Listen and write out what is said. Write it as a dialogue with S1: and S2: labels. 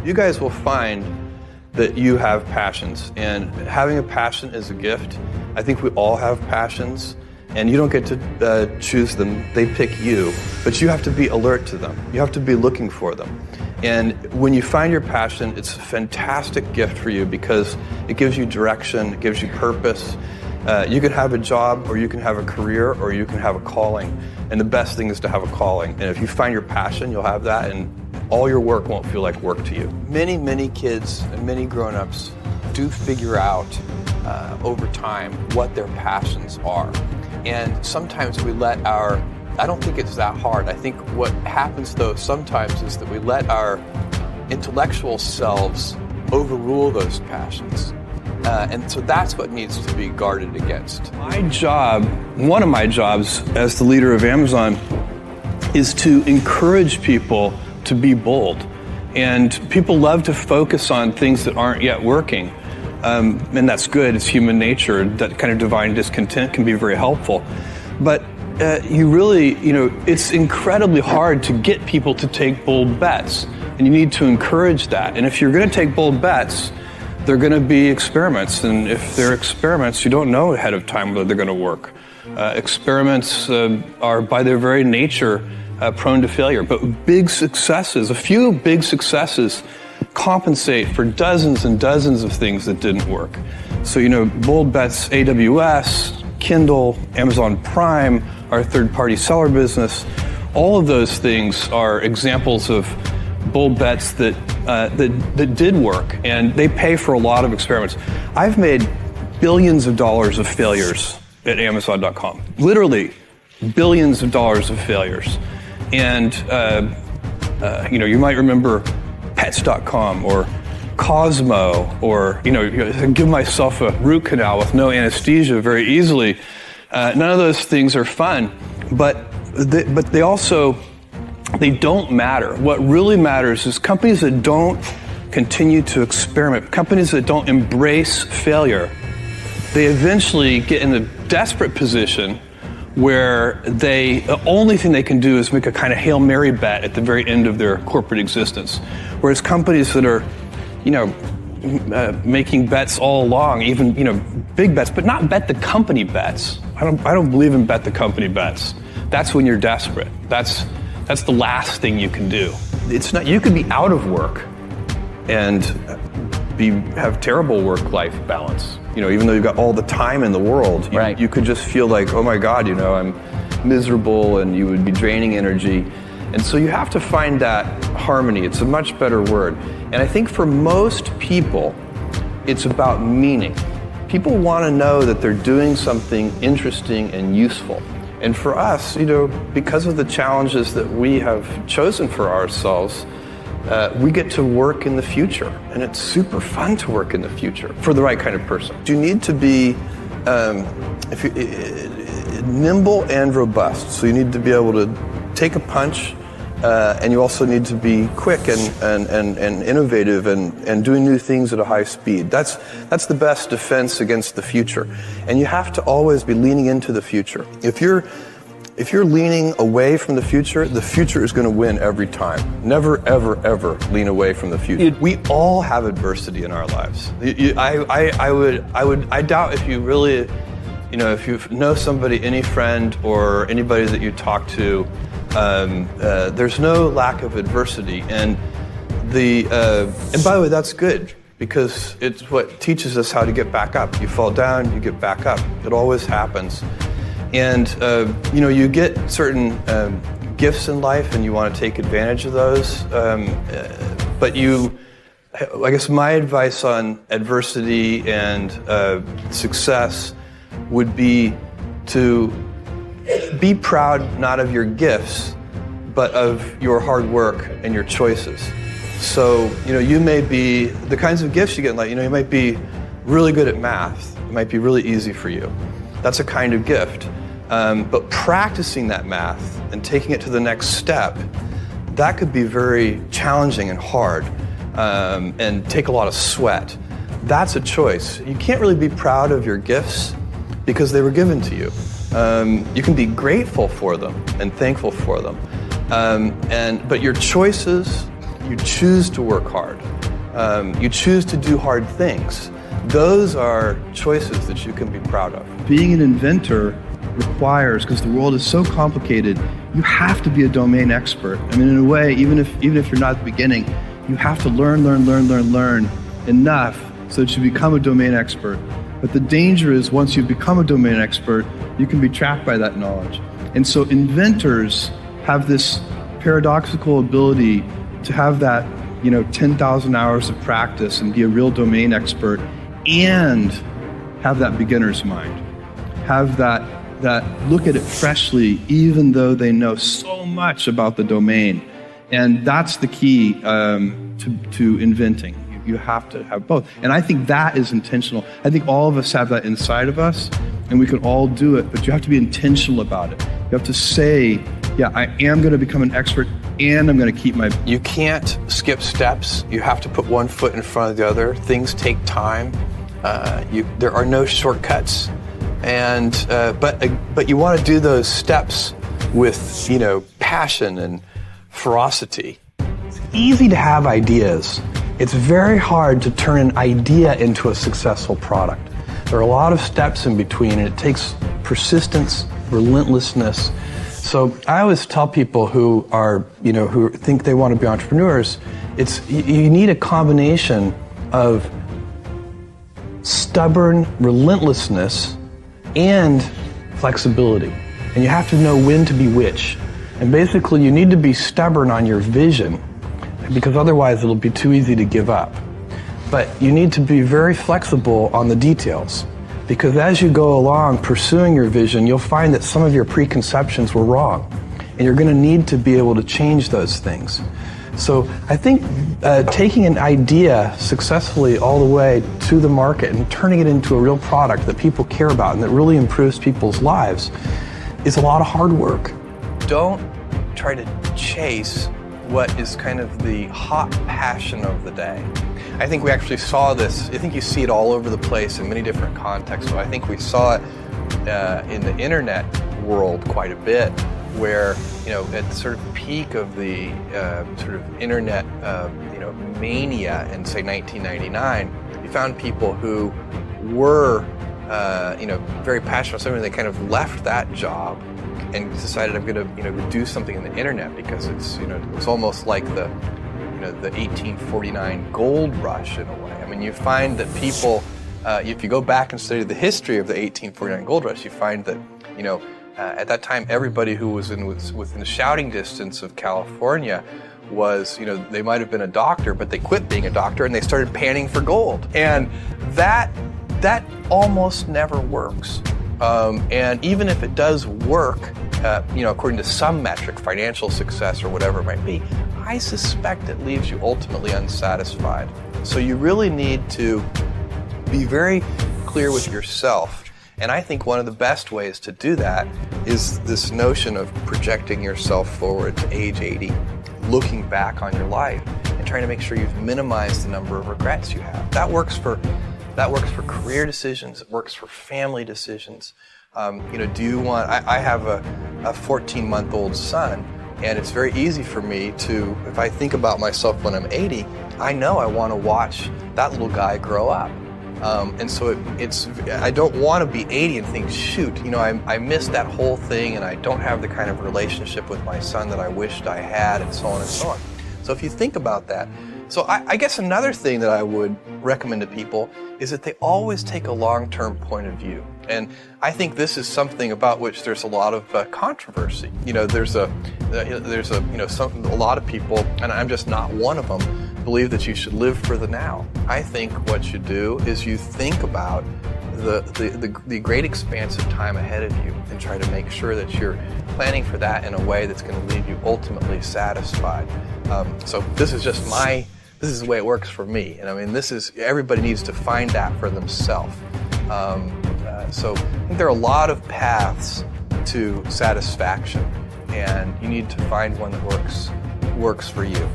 S1: You guys will find that you have passions, and having a passion is a gift. I think we all have passions, and you don't get to choose them. They pick you, but you have to be alert to them. You have to be looking for them. And when you find your passion, it's a fantastic gift for you because it gives you direction, it gives you purpose. You can have a job, or you can have a career, or you can have a calling. And the best thing is to have a calling. And if you find your passion, you'll have that, and all your work won't feel like work to you. Many kids and many grown-ups do figure out over time what their passions are. And sometimes we let I don't think it's that hard. I think what happens though sometimes is that we let our intellectual selves overrule those passions. And so that's what needs to be guarded against. My job, one of my jobs as the leader of Amazon, is to encourage people to be bold. And people love to focus on things that aren't yet working. And that's good, it's human nature. That kind of divine discontent can be very helpful. But you really, it's incredibly hard to get people to take bold bets. And you need to encourage that. And if you're going to take bold bets, they're going to be experiments. And if they're experiments, you don't know ahead of time whether they're going to work. Experiments are by their very nature prone to failure. But big successes, a few big successes, compensate for dozens and dozens of things that didn't work. So, bold bets, AWS, Kindle, Amazon Prime, our third-party seller business, all of those things are examples of bold bets that did work, and they pay for a lot of experiments. I've made billions of dollars of failures at Amazon.com, literally billions of dollars of failures. And you might remember Pets.com or Cosmo, or give myself a root canal with no anesthesia very easily. None of those things are fun, but they don't matter. What really matters is companies that don't continue to experiment, companies that don't embrace failure. They eventually get in a desperate position where the only thing they can do is make a kind of Hail Mary bet at the very end of their corporate existence. Whereas companies that are, making bets all along, even, big bets, but not bet the company bets. I don't believe in bet the company bets. That's when you're desperate. That's the last thing you can do. It's not, you could be out of work and have terrible work-life balance. Even though you've got all the time in the world,
S2: right.
S1: You could just feel like, oh my God, I'm miserable, and you would be draining energy. And so you have to find that harmony. It's a much better word. And I think for most people, it's about meaning. People want to know that they're doing something interesting and useful. And for us, because of the challenges that we have chosen for ourselves, we get to work in the future, and it's super fun to work in the future for the right kind of person. You need to be nimble and robust, so you need to be able to take a punch, and you also need to be quick and innovative and doing new things at a high speed. That's the best defense against the future, and you have to always be leaning into the future. If you're leaning away from the future is going to win every time. Never, ever, ever lean away from the future. We all have adversity in our lives. I doubt if you really, if you know somebody, any friend or anybody that you talk to, there's no lack of adversity. And by the way, that's good, because it's what teaches us how to get back up. You fall down, you get back up. It always happens. And, you get certain gifts in life, and you want to take advantage of those. But I guess my advice on adversity and success would be to be proud not of your gifts, but of your hard work and your choices. So, you may be, the kinds of gifts you get in life, you might be really good at math. It might be really easy for you. That's a kind of gift. But practicing that math and taking it to the next step, that could be very challenging and hard, and take a lot of sweat. That's a choice. You can't really be proud of your gifts because they were given to you. You can be grateful for them and thankful for them. But your choices You choose to work hard. You choose to do hard things. Those are choices that you can be proud of. Being an inventor requires, because the world is so complicated, you have to be a domain expert. I mean, in a way, even if you're not at the beginning, you have to learn enough so that you become a domain expert. But the danger is once you become a domain expert, you can be trapped by that knowledge. And so inventors have this paradoxical ability to have that, 10,000 hours of practice and be a real domain expert and have that beginner's mind. Have that look at it freshly, even though they know so much about the domain. And that's the key to inventing. You have to have both. And I think that is intentional. I think all of us have that inside of us, and we can all do it, but you have to be intentional about it. You have to say, yeah, I am going to become an expert, and I'm going to keep my... You can't skip steps. You have to put one foot in front of the other. Things take time. There are no shortcuts. And but you want to do those steps with, passion and ferocity. It's easy to have ideas. It's very hard to turn an idea into a successful product. There are a lot of steps in between, and it takes persistence, relentlessness. So I always tell people who are, who think they want to be entrepreneurs, you need a combination of stubborn relentlessness and flexibility. And you have to know when to be which. And basically you need to be stubborn on your vision, because otherwise it'll be too easy to give up. But you need to be very flexible on the details, because as you go along pursuing your vision, you'll find that some of your preconceptions were wrong, and you're going to need to be able to change those things. So I think taking an idea successfully all the way to the market and turning it into a real product that people care about and that really improves people's lives is a lot of hard work. Don't try to chase what is kind of the hot passion of the day. I think we actually saw this, I think you see it all over the place in many different contexts. So I think we saw it in the internet world quite a bit, where, at the sort of peak of the sort of internet, mania in, say, 1999, you found people who were, very passionate about something. They kind of left that job and decided, I'm going to, do something in the internet, because it's, it's almost like the 1849 gold rush in a way. I mean, you find that people, if you go back and study the history of the 1849 gold rush, you find that, at that time, everybody who was within shouting distance of California was, they might have been a doctor, but they quit being a doctor and they started panning for gold. And that almost never works. And even if it does work, according to some metric, financial success or whatever it might be, I suspect it leaves you ultimately unsatisfied. So you really need to be very clear with yourself. And I think one of the best ways to do that is this notion of projecting yourself forward to age 80, looking back on your life and trying to make sure you've minimized the number of regrets you have. That works for career decisions. It works for family decisions. Do you want? I have a 14-month-old son, and it's very easy for me to, if I think about myself when I'm 80, I know I want to watch that little guy grow up. And so I don't want to be 80 and think, shoot, I missed that whole thing, and I don't have the kind of relationship with my son that I wished I had, and so on and so on. So if you think about that, so I guess another thing that I would recommend to people is that they always take a long-term point of view. And I think this is something about which there's a lot of controversy. There's a lot of people, and I'm just not one of them, believe that you should live for the now. I think what you do is you think about the great expanse of time ahead of you and try to make sure that you're planning for that in a way that's going to leave you ultimately satisfied. So this is the way it works for me. And I mean, everybody needs to find that for themselves. So I think there are a lot of paths to satisfaction, and you need to find one that works for you.